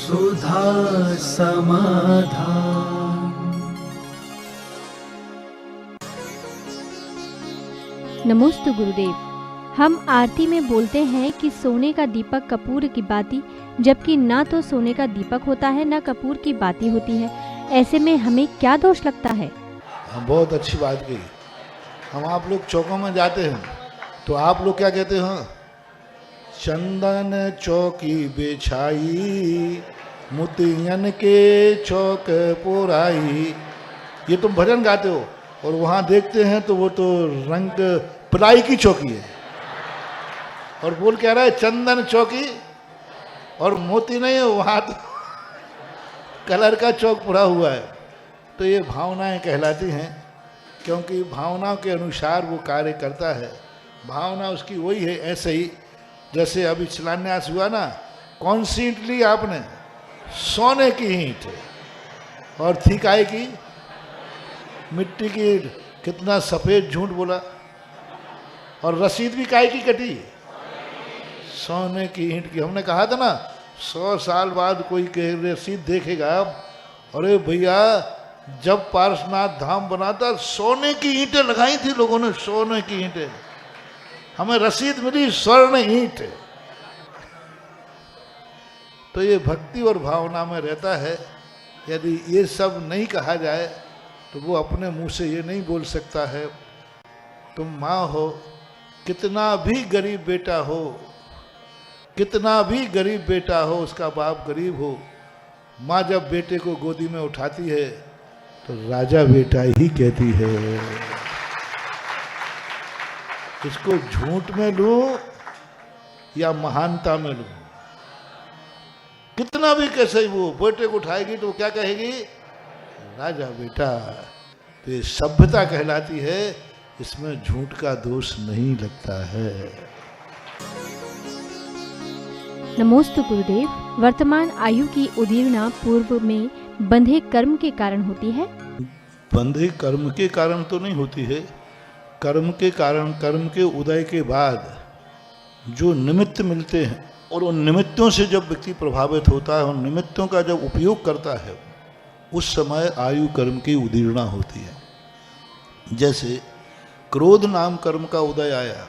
सुधा समाधान। नमोस्तु गुरुदेव। हम आरती में बोलते हैं कि सोने का दीपक कपूर की बाती, जबकि ना तो सोने का दीपक होता है ना कपूर की बाती होती है। ऐसे में हमें क्या दोष लगता है? बहुत अच्छी बात की। हम आप लोग चौकों में जाते हैं तो आप लोग क्या कहते हो? चंदन चौकी बिछाई, मोतियन के चौक पुराई। ये तुम भजन गाते हो और वहाँ देखते हैं तो वो तो रंग पिलाई की चौकी है और बोल कह रहा है चंदन चौकी, और मोती नहीं है वहाँ, तो कलर का चौक पुरा हुआ है। तो ये भावनाएं कहलाती हैं, क्योंकि भावनाओं के अनुसार वो कार्य करता है। भावना उसकी वही है। ऐसे ही जैसे अभी शिलान्यास हुआ ना, कौन सी ईंट ली आपने? सोने की ईंट। और थी काहे की? मिट्टी की ईंट। कितना सफ़ेद झूठ बोला। और रसीद भी काहे की कटी? सोने की ईंट की। हमने कहा था ना 100 साल बाद कोई रसीद देखेगा, अरे भैया जब पारसनाथ धाम बना था सोने की ईंटें लगाई थी लोगों ने, सोने की ईंटें। हमें रसीद मिली स्वर्ण ईंट। तो ये भक्ति और भावना में रहता है। यदि ये सब नहीं कहा जाए तो वो अपने मुंह से ये नहीं बोल सकता है। तुम माँ हो, कितना भी गरीब बेटा हो, कितना भी गरीब बेटा हो, उसका बाप गरीब हो, माँ जब बेटे को गोदी में उठाती है तो राजा बेटा ही कहती है। इसको झूठ में लूं या महानता में लूं? कितना भी कैसे वो बेटे को उठाएगी तो क्या कहेगी? राजा बेटा। तो ये सभ्यता कहलाती है, इसमें झूठ का दोष नहीं लगता है। नमोस्तु गुरुदेव। वर्तमान आयु की उदीर्णा पूर्व में बंधे कर्म के कारण होती है? बंधे कर्म के कारण तो नहीं होती है। कर्म के कारण, कर्म के उदय के बाद जो निमित्त मिलते हैं, और उन निमित्तों से जब व्यक्ति प्रभावित होता है, उन निमित्तों का जब उपयोग करता है, उस समय आयु कर्म की उदीर्णा होती है। जैसे क्रोध नाम कर्म का उदय आया,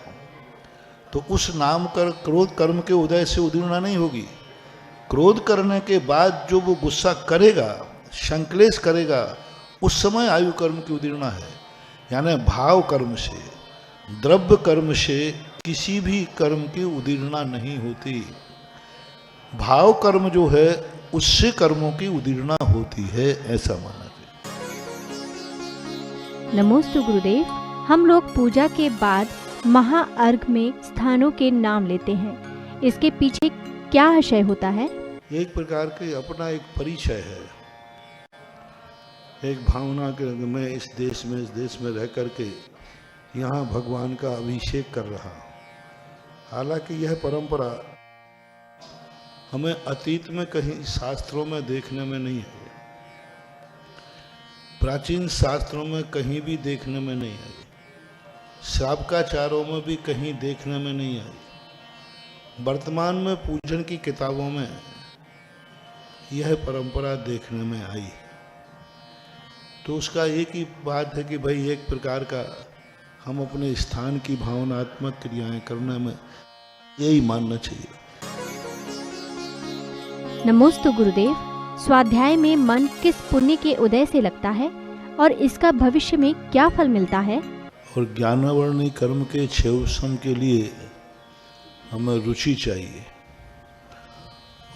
तो उस नाम कर क्रोध कर्म के उदय से उदीर्णा नहीं होगी। क्रोध करने के बाद जो वो गुस्सा करेगा, संक्लेश करेगा, उस समय आयु कर्म की उदीर्णा है। यानी भाव कर्म से, द्रव्य कर्म से किसी भी कर्म की उदीर्णा नहीं होती। भाव कर्म जो है उससे कर्मों की उदीर्णा होती है, ऐसा माना जाए। नमोस्तु गुरुदेव। हम लोग पूजा के बाद महाअर्घ में स्थानों के नाम लेते हैं, इसके पीछे क्या आशय होता है? एक प्रकार के अपना एक परिचय है, एक भावना के रंग में इस देश में रह करके यहाँ भगवान का अभिषेक कर रहा। हालांकि यह परंपरा हमें अतीत में कहीं शास्त्रों में देखने में नहीं है, प्राचीन शास्त्रों में कहीं भी देखने में नहीं आई, श्रावकाचारों में भी कहीं देखने में नहीं आई। वर्तमान में पूजन की किताबों में यह परंपरा देखने में आई। तो उसका एक ही बात है कि भाई एक प्रकार का हम अपने स्थान की भावनात्मक क्रियाएं करने में यही मानना चाहिए। नमोस्तु गुरुदेव। स्वाध्याय में मन किस पुण्य के उदय से लगता है और इसका भविष्य में क्या फल मिलता है? और ज्ञानावर्णी कर्म के क्षेवसम के लिए हमें रुचि चाहिए,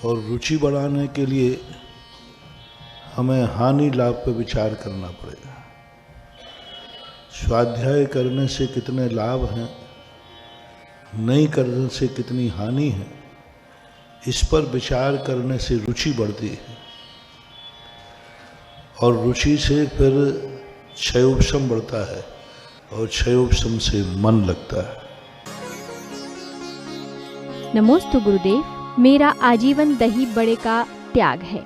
और रुचि बढ़ाने के लिए हमें हानि लाभ पर विचार करना पड़ेगा। स्वाध्याय करने से कितने लाभ हैं, नहीं करने से कितनी हानि है, इस पर विचार करने से रुचि बढ़ती है, और रुचि से फिर क्षयोपशम बढ़ता है, और क्षयोपशम से मन लगता है। नमोस्तु गुरुदेव। मेरा आजीवन दही बड़े का त्याग है,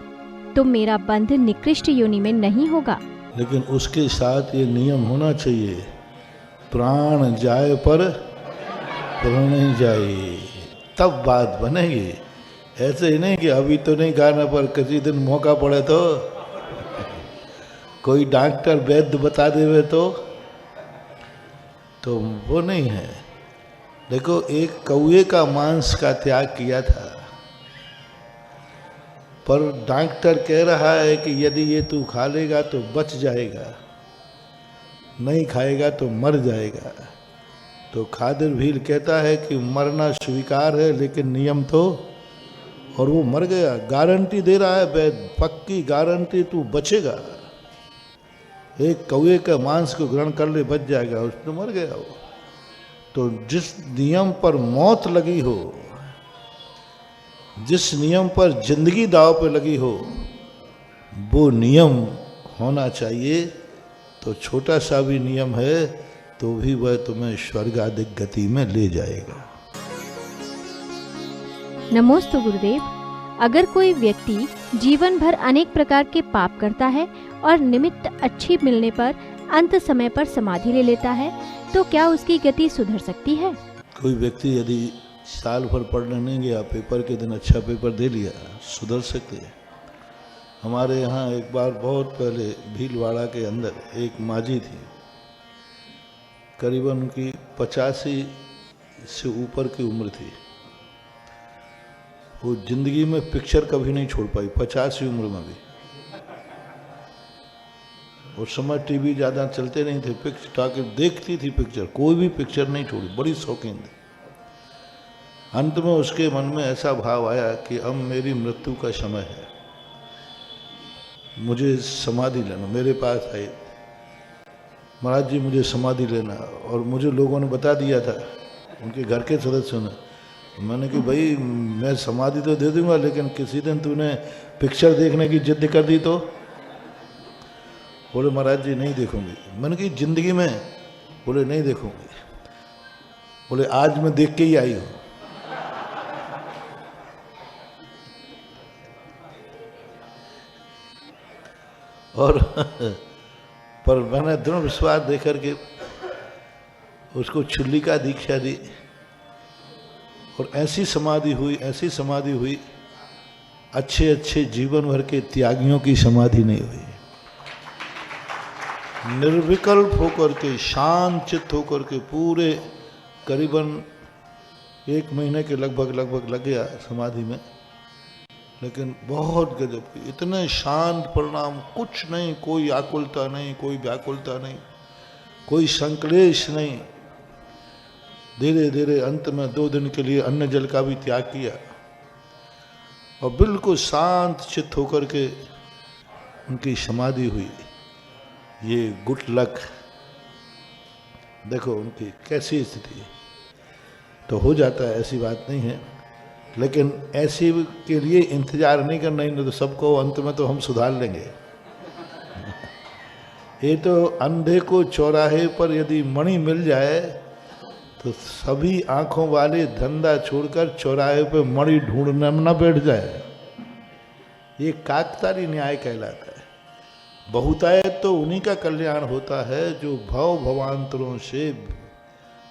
तो मेरा बंध निकृष्ट योनि में नहीं होगा? लेकिन उसके साथ ये नियम होना चाहिए, प्राण जाए पर प्रण जाए, तब बात बनेगी। ऐसे ही नहीं कि अभी तो नहीं खाना, पर किसी दिन मौका पड़े तो कोई डॉक्टर वैद्य बता देवे तो वो नहीं है। देखो, एक कौए का मांस का त्याग किया था, पर डॉक्टर कह रहा है कि यदि ये तू खा लेगा तो बच जाएगा, नहीं खाएगा तो मर जाएगा। तो खादिर भील कहता है कि मरना स्वीकार है लेकिन नियम तो, और वो मर गया। गारंटी दे रहा है वैद्य, पक्की गारंटी, तू बचेगा, एक कौए का मांस को ग्रहण कर ले, बच जाएगा। उसने मर गया वो। तो जिस नियम पर मौत लगी हो, जिस नियम पर जिंदगी दांव पे लगी हो, वो नियम होना चाहिए। तो छोटा सा भी नियम है तो भी वह तुम्हें स्वर्ग आदि गति में ले जाएगा। नमोस्तु गुरुदेव। अगर कोई व्यक्ति जीवन भर अनेक प्रकार के पाप करता है और निमित्त अच्छी मिलने पर अंत समय पर समाधि ले लेता है, तो क्या उसकी गति सुधर सकती है? कोई व्यक्ति यदि साल भर पढ़ने नहीं गया, पेपर के दिन अच्छा पेपर दे लिया, सुधर सकते हैं। हमारे यहाँ एक बार बहुत पहले भीलवाड़ा के अंदर एक माजी थी, करीबन उनकी 85 से ऊपर की उम्र थी। वो जिंदगी में पिक्चर कभी नहीं छोड़ पाई, 50 की उम्र में भी। उस समय टीवी ज़्यादा चलते नहीं थे, पिक्चर देखती थी, पिक्चर कोई भी पिक्चर नहीं छोड़ी, बड़ी शौकीन थी। अंत में उसके मन में ऐसा भाव आया कि अब मेरी मृत्यु का समय है, मुझे समाधि लेना। मेरे पास आई, महाराज जी मुझे समाधि लेना, और मुझे लोगों ने बता दिया था, उनके घर के सदस्यों ने। मैंने कि भाई मैं समाधि तो दे दूंगा, लेकिन किसी दिन तूने पिक्चर देखने की जिद कर दी तो? बोले महाराज जी नहीं देखूंगी। मैंने कि जिंदगी में? बोले नहीं देखूंगी। बोले आज मैं देख के ही आई हूं। और पर मैंने दृढ़ विश्वास देकर के उसको चुल्ली का दीक्षा दी, और ऐसी समाधि हुई, ऐसी समाधि हुई, अच्छे अच्छे जीवन भर के त्यागियों की समाधि नहीं हुई। निर्विकल्प होकर के, शांत चित्त होकर के, पूरे करीबन 1 महीने के लगभग लग गया समाधि में, लेकिन बहुत गजब की, इतने शांत परिणाम, कुछ नहीं, कोई आकुलता नहीं, कोई व्याकुलता नहीं, कोई संक्लेश नहीं। धीरे धीरे अंत में 2 दिन के लिए अन्न जल का भी त्याग किया, और बिल्कुल शांत चित्त होकर के उनकी समाधि हुई। ये गुड लक, देखो उनकी कैसी स्थिति। तो हो जाता है, ऐसी बात नहीं है, लेकिन ऐसी के लिए इंतजार नहीं करना, नहीं तो सबको अंत में तो हम सुधार लेंगे। ये तो अंधे को चौराहे पर यदि मणि मिल जाए तो सभी आंखों वाले धंधा छोड़कर चौराहे पे मणि ढूंढने में न बैठ जाए। ये काकतारी न्याय कहलाता है। बहुतायत तो उन्हीं का कल्याण होता है जो भव भवांतरों से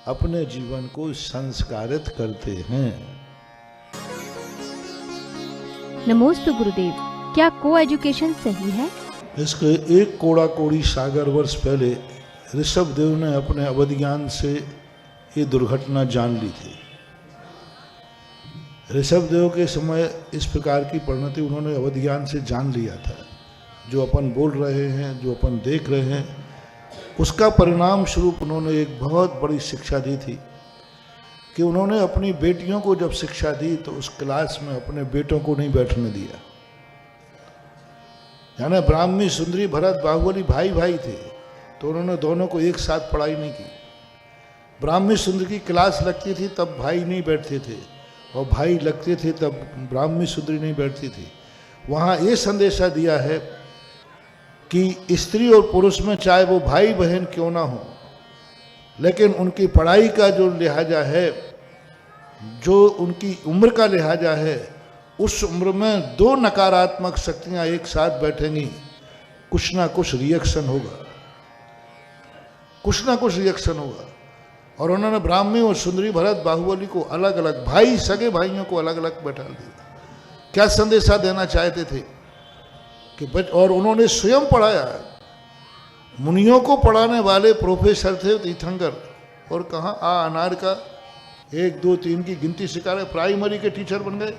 अपने जीवन को संस्कारित करते हैं। नमोस्तु गुरुदेव। क्या को एजुकेशन सही है? इसके 1 कोड़ा कोड़ी सागर वर्ष पहले ऋषभ देव ने अपने अवधिज्ञान से ये दुर्घटना जान ली थी। ऋषभ देव के समय इस प्रकार की परिणति उन्होंने अवधिज्ञान से जान लिया था। जो अपन बोल रहे हैं, जो अपन देख रहे हैं, उसका परिणाम स्वरूप उन्होंने एक बहुत बड़ी शिक्षा दी थी कि उन्होंने अपनी बेटियों को जब शिक्षा दी तो उस क्लास में अपने बेटों को नहीं बैठने दिया। यानी ब्राह्मी सुंदरी भरत बाहुबली भाई भाई थे, तो उन्होंने दोनों को एक साथ पढ़ाई नहीं की। ब्राह्मी सुंदरी की क्लास लगती थी तब भाई नहीं बैठते थे, और भाई लगते थे तब ब्राह्मी सुंदरी नहीं बैठती थी। वहाँ ये संदेशा दिया है कि स्त्री और पुरुष में चाहे वो भाई बहन क्यों ना हो, लेकिन उनकी पढ़ाई का जो लिहाजा है, जो उनकी उम्र का लिहाजा है, उस उम्र में 2 नकारात्मक शक्तियां एक साथ बैठेंगी, कुछ ना कुछ रिएक्शन होगा, कुछ ना कुछ रिएक्शन होगा। और उन्होंने ब्राह्मी और सुंदरी भरत बाहुबली को अलग अलग, भाई सगे भाइयों को अलग अलग बैठा दिया। क्या संदेशा देना चाहते थे कि और उन्होंने स्वयं पढ़ाया। मुनियों को पढ़ाने वाले प्रोफेसर थे तीर्थंकर, और कहाँ अनार का 1 2 3 की गिनती सिखा रहे, प्राइमरी के टीचर बन गए।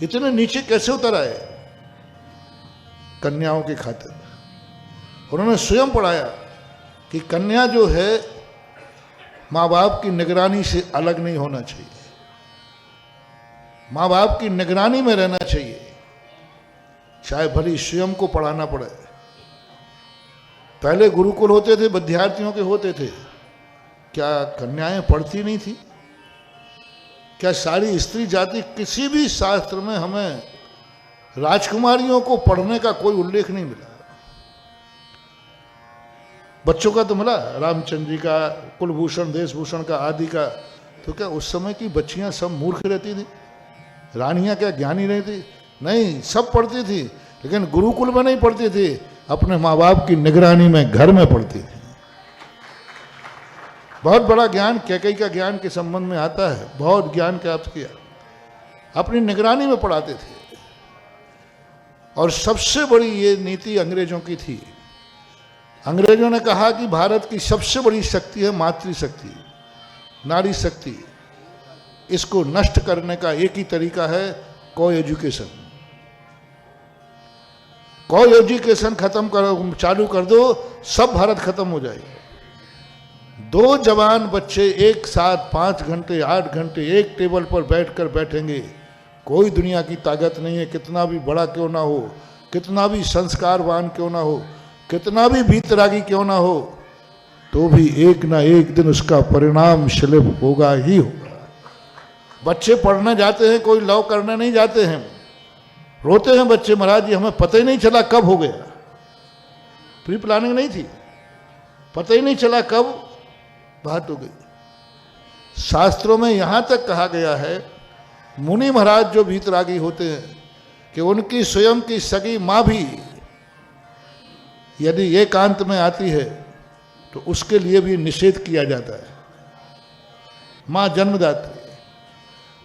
इतने नीचे कैसे उतर आए? कन्याओं की खातिर उन्होंने स्वयं पढ़ाया कि कन्या जो है माँ बाप की निगरानी से अलग नहीं होना चाहिए, माँ बाप की निगरानी में रहना चाहिए, चाहे भली स्वयं को पढ़ाना पड़े। पहले गुरुकुल होते थे, विद्यार्थियों के होते थे, क्या कन्याएं पढ़ती नहीं थी? क्या सारी स्त्री जाति, किसी भी शास्त्र में हमें राजकुमारियों को पढ़ने का कोई उल्लेख नहीं मिला। बच्चों का तो मिला, रामचंद्र जी का, कुलभूषण, देशभूषण का, आदि का। तो क्या उस समय की बच्चियां सब मूर्ख रहती थी? रानियां क्या ज्ञानी नहीं थी? नहीं, सब पढ़ती थी, लेकिन गुरुकुल में नहीं पढ़ती थी, अपने माँ बाप की निगरानी में घर में पढ़ती थी। बहुत बड़ा ज्ञान कैकेयी का ज्ञान के संबंध में आता है, बहुत ज्ञान प्राप्त किया, अपनी निगरानी में पढ़ाते थे। और सबसे बड़ी ये नीति अंग्रेजों की थी। अंग्रेजों ने कहा कि भारत की सबसे बड़ी शक्ति है मातृशक्ति, नारी शक्ति। इसको नष्ट करने का एक ही तरीका है को एजुकेशन। को एजुकेशन खत्म करो, चालू कर दो, सब भारत खत्म हो जाएगा। 2 जवान बच्चे एक साथ 5 घंटे 8 घंटे एक टेबल पर बैठकर बैठेंगे, कोई दुनिया की ताकत नहीं है, कितना भी बड़ा क्यों ना हो, कितना भी संस्कारवान क्यों ना हो, कितना भी वीतरागी क्यों ना हो, तो भी एक ना एक दिन उसका परिणाम शिलिप होगा ही होगा। बच्चे पढ़ने जाते हैं, कोई लव करने नहीं जाते हैं। रोते हैं बच्चे, महाराज जी हमें पता ही नहीं चला कब हो गया, प्री प्लानिंग नहीं थी, पता ही नहीं चला कब बात हो गई। शास्त्रों में यहां तक कहा गया है, मुनि महाराज जो वीतरागी होते हैं, कि उनकी स्वयं की सगी माँ भी यदि एकांत में आती है तो उसके लिए भी निषेध किया जाता है, माँ जन्मदात्री।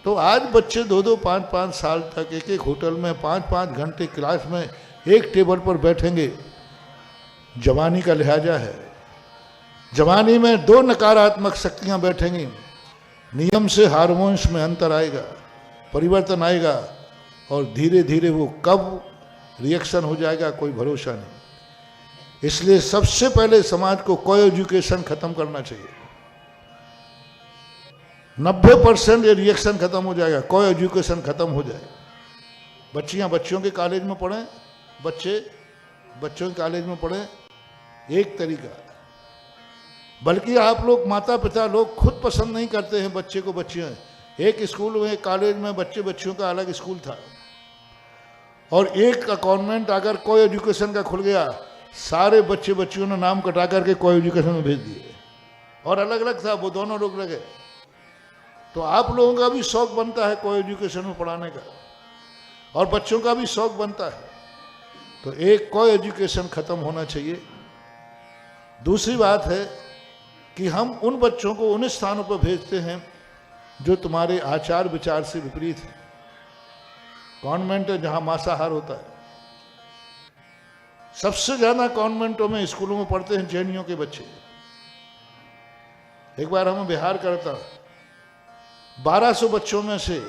तो आज बच्चे 2-2 5-5 साल तक एक होटल में 5-5 घंटे क्लास में एक टेबल पर बैठेंगे। जवानी का लिहाजा है, जवानी में 2 नकारात्मक शक्तियां बैठेंगी, नियम से हार्मोन्स में अंतर आएगा, परिवर्तन आएगा, और धीरे धीरे वो कब रिएक्शन हो जाएगा कोई भरोसा नहीं। इसलिए सबसे पहले समाज को को एजुकेशन खत्म करना चाहिए। 90% ये रिएक्शन खत्म हो जाएगा, को एजुकेशन खत्म हो जाएगा। बच्चियां बच्चों के कॉलेज में पढ़ें, बच्चे बच्चों के कॉलेज में पढ़ें, एक तरीका। बल्कि आप लोग माता पिता लोग खुद पसंद नहीं करते हैं बच्चे को बच्चियां। एक स्कूल में, एक कॉलेज में बच्चे बच्चियों का अलग स्कूल था, और एक कॉन्वेंट अगर को एजुकेशन का खुल गया, सारे बच्चे बच्चियों ने नाम कटा करके को एजुकेशन में भेज दिए, और अलग अलग था, वो दोनों लोग लगे। तो आप लोगों का भी शौक बनता है को एजुकेशन में पढ़ाने का, और बच्चों का भी शौक बनता है। तो एक को एजुकेशन खत्म होना चाहिए। दूसरी बात है कि हम उन बच्चों को उन स्थानों पर भेजते हैं जो तुम्हारे आचार विचार से विपरीत है। कॉन्वेंट है जहां मांसाहार होता है। सबसे ज्यादा कॉन्वेंटों में, स्कूलों में पढ़ते हैं जैनियों के बच्चे। एक बार हमें बिहार करता, 1200 बच्चों में से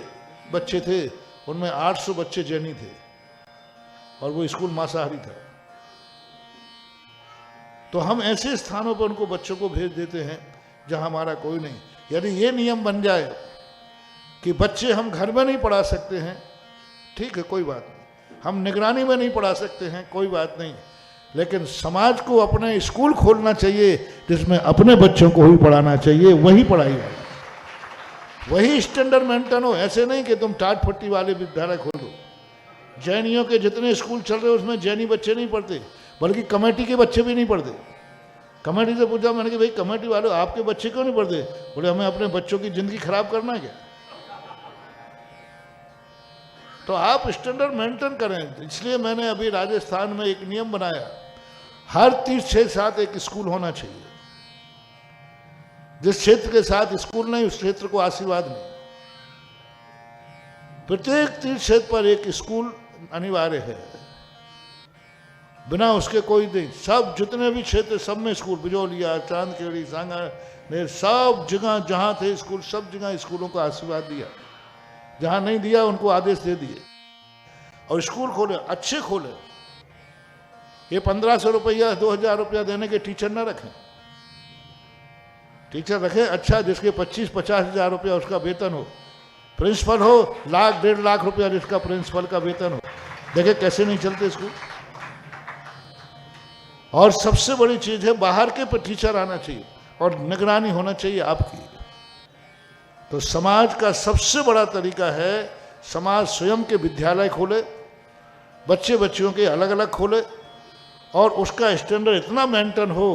बच्चे थे, उनमें 800 बच्चे जैनी थे, और वो स्कूल मांसाहारी था। तो हम ऐसे स्थानों पर उनको बच्चों को भेज देते हैं जहां हमारा कोई नहीं। यदि ये नियम बन जाए कि बच्चे हम घर में नहीं पढ़ा सकते हैं, ठीक है, कोई बात नहीं, हम निगरानी में नहीं पढ़ा सकते हैं, कोई बात नहीं, लेकिन समाज को अपने स्कूल खोलना चाहिए जिसमें अपने बच्चों को ही पढ़ाना चाहिए, वही पढ़ाई हो, वही स्टैंडर्ड मेंटेन हो। ऐसे नहीं कि तुम टाट फट्टी वाले विद्यालय खोल दो। जैनियों के जितने स्कूल चल रहे उसमें जैनी बच्चे नहीं पढ़ते, बल्कि कमेटी के बच्चे भी नहीं पढ़ते। कमेटी से पूछा मैंने कि भाई कमेटी वालों आपके बच्चे क्यों नहीं पढ़ते? बोले हमें अपने बच्चों की जिंदगी खराब करना है क्या? तो आप स्टैंडर्ड मेंटेन करें। इसलिए मैंने अभी राजस्थान में एक नियम बनाया, हर तीर्थ क्षेत्र साथ एक स्कूल होना चाहिए। जिस क्षेत्र के साथ स्कूल नहीं, उस क्षेत्र को आशीर्वाद नहीं। प्रत्येक तीर्थ क्षेत्र पर एक स्कूल अनिवार्य है, बिना उसके कोई नहीं। सब जितने भी क्षेत्र सब में स्कूल, बिजोलिया, चांदखेड़ी, सांगानेर, सब जगह जहाँ थे स्कूल, सब जगह स्कूलों को आशीर्वाद दिया। जहाँ नहीं दिया उनको आदेश दे दिए और स्कूल खोले, अच्छे खोले। ये 1500 रुपया 2000 रुपया देने के टीचर न रखें। टीचर रखें अच्छा, जिसके 25-50 हजार रुपया उसका वेतन हो। प्रिंसिपल हो 1,00,000-1.5 लाख रुपया जिसका प्रिंसिपल का वेतन हो। देखे कैसे नहीं चलते स्कूल। और सबसे बड़ी चीज है बाहर के पर टीचर आना चाहिए और निगरानी होना चाहिए आपकी। तो समाज का सबसे बड़ा तरीका है समाज स्वयं के विद्यालय खोले, बच्चे बच्चियों के अलग अलग खोले और उसका स्टैंडर्ड इतना मेंटेन हो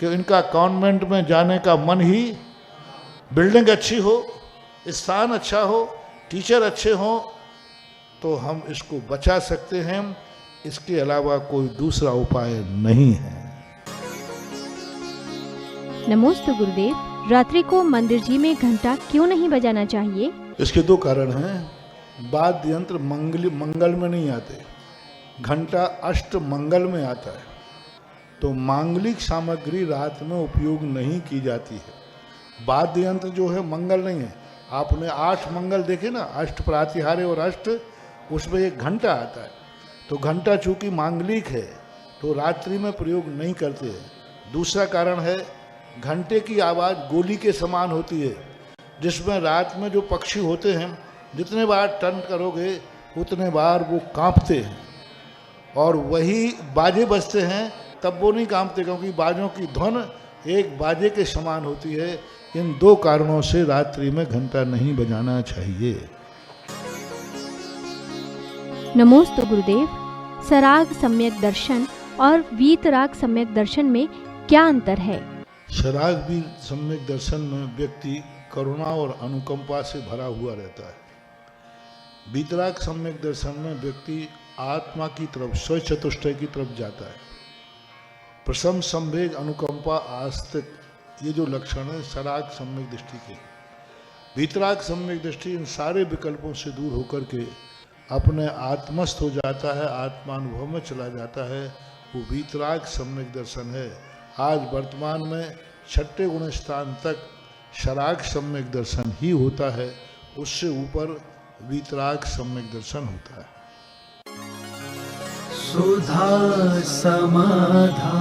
कि इनका कॉन्वेंट में जाने का मन ही, बिल्डिंग अच्छी हो, स्थान अच्छा हो, टीचर अच्छे हों, तो हम इसको बचा सकते हैं। इसके अलावा कोई दूसरा उपाय नहीं है। नमोस्तु गुरुदेव, रात्रि को मंदिर जी में घंटा क्यों नहीं बजाना चाहिए? इसके 2 कारण हैं। वाद्य यंत्र मंगल में नहीं आते, घंटा अष्ट मंगल में आता है। तो मांगलिक सामग्री रात में उपयोग नहीं की जाती है। वाद्य यंत्र जो है मंगल नहीं है। आपने 8 मंगल देखे ना, अष्ट प्रातिहार्य और अष्ट, उसमें एक घंटा आता है। तो घंटा चूंकि मांगलिक है तो रात्रि में प्रयोग नहीं करते हैं। दूसरा कारण है घंटे की आवाज़ गोली के समान होती है, जिसमें रात में जो पक्षी होते हैं जितने बार टर्न करोगे उतने बार वो कांपते हैं, और वही बाजे बजते हैं तब वो नहीं कांपते, क्योंकि बाजों की धुन एक बाजे के समान होती है। इन 2 कारणों से रात्रि में घंटा नहीं बजाना चाहिए। नमोस्तु गुरुदेव, सराग सम्यक दर्शन और वीतराग सम्यक दर्शन में क्या अंतर है? सराग भी सम्यक दर्शन में व्यक्ति करुणा और अनुकंपा से भरा हुआ रहता है। वीतराग सम्यक दर्शन में व्यक्ति आत्मा की तरफ, स्वयं चतुष्टय की तरफ जाता है। प्रसम, संवेग, अनुकंपा, आस्तिक, ये जो लक्षण है सराग सम्यक दृष्टि के। वीतराग सम्यक दृष्टि इन सारे विकल्पों से दूर होकर के अपने आत्मस्थ हो जाता है, आत्मानुभव में चला जाता है। वो वीतराग सम्यक दर्शन है। आज वर्तमान में 6ठे गुण स्थान तक सराग सम्यक दर्शन ही होता है, उससे ऊपर वीतराग सम्यक दर्शन होता है। सुधा समाधा